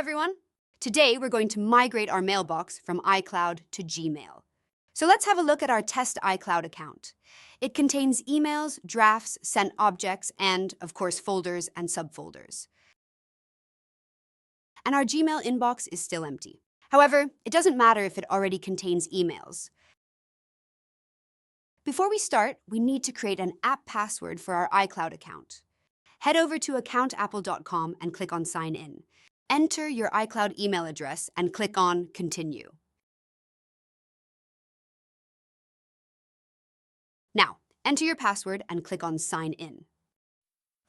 everyone! Today we're going to migrate our mailbox from iCloud to Gmail. So let's have a look at our test iCloud account. It contains emails, drafts, sent objects, and, of course, folders and subfolders. And our Gmail inbox is still empty. However, it doesn't matter if it already contains emails. Before we start, we need to create an app password for our iCloud account. Head over to accountapple.com and click on Sign In. Enter your iCloud email address and click on Continue. Now, enter your password and click on Sign In.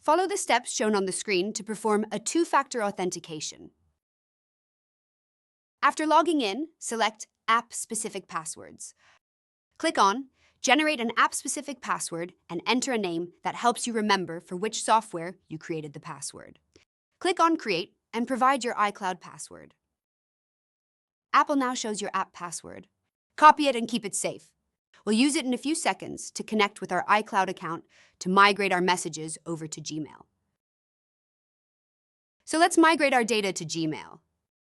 Follow the steps shown on the screen to perform a two-factor authentication. After logging in, select App-Specific Passwords. Click on Generate an app-specific password and enter a name that helps you remember for which software you created the password. Click on Create and provide your iCloud password. Apple now shows your app password. Copy it and keep it safe. We'll use it in a few seconds to connect with our iCloud account to migrate our messages over to Gmail. So let's migrate our data to Gmail.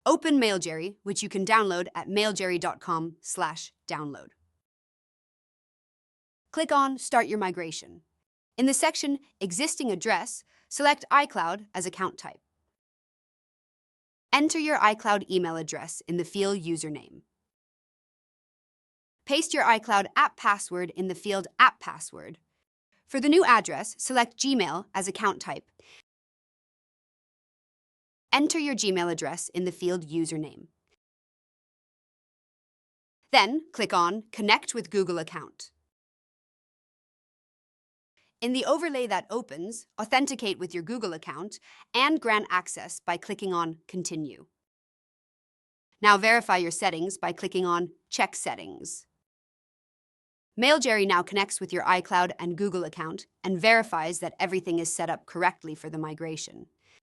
Open MailJerry, which you can download at mailjerry.com/download. Click on Start Your Migration. In the section Existing Address, select iCloud as account type. Enter your iCloud email address in the field Username. Paste your iCloud app password in the field App Password. For the new address, select Gmail as account type. Enter your Gmail address in the field Username. Then, click on Connect with Google Account. In the overlay that opens, authenticate with your Google account and grant access by clicking on Continue. Now verify your settings by clicking on Check Settings. MailJerry now connects with your iCloud and Google account and verifies that everything is set up correctly for the migration.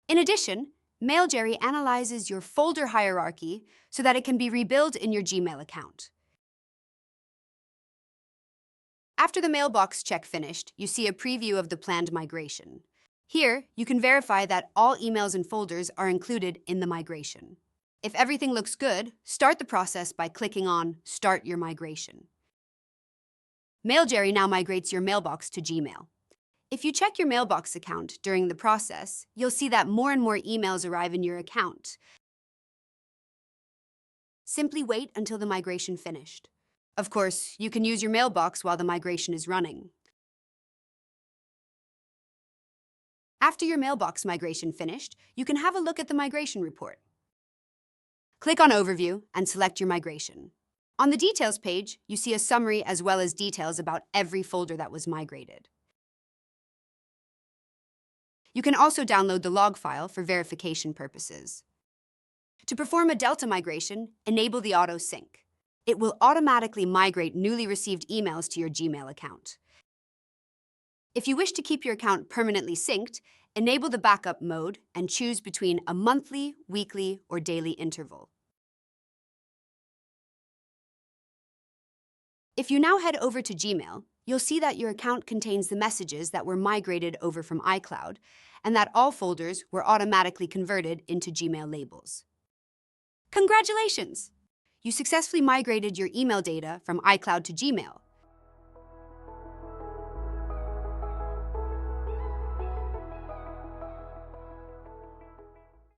In addition, MailJerry analyzes your folder hierarchy so that it can be rebuilt in your Gmail account. After the mailbox check finished, you see a preview of the planned migration. Here, you can verify that all emails and folders are included in the migration. If everything looks good, start the process by clicking on Start Your Migration. MailJerry now migrates your mailbox to Gmail. If you check your mailbox account during the process, you'll see that more and more emails arrive in your account. Simply wait until the migration finished. Of course, you can use your mailbox while the migration is running. After your mailbox migration finished, you can have a look at the migration report. Click on Overview and select your migration. On the Details page, you see a summary as well as details about every folder that was migrated. You can also download the log file for verification purposes. To perform a Delta migration, enable the auto sync. It will automatically migrate newly received emails to your Gmail account. If you wish to keep your account permanently synced, enable the backup mode and choose between a monthly, weekly, or daily interval. If you now head over to Gmail, you'll see that your account contains the messages that were migrated over from iCloud and that all folders were automatically converted into Gmail labels. Congratulations! You successfully migrated your email data from iCloud to Gmail.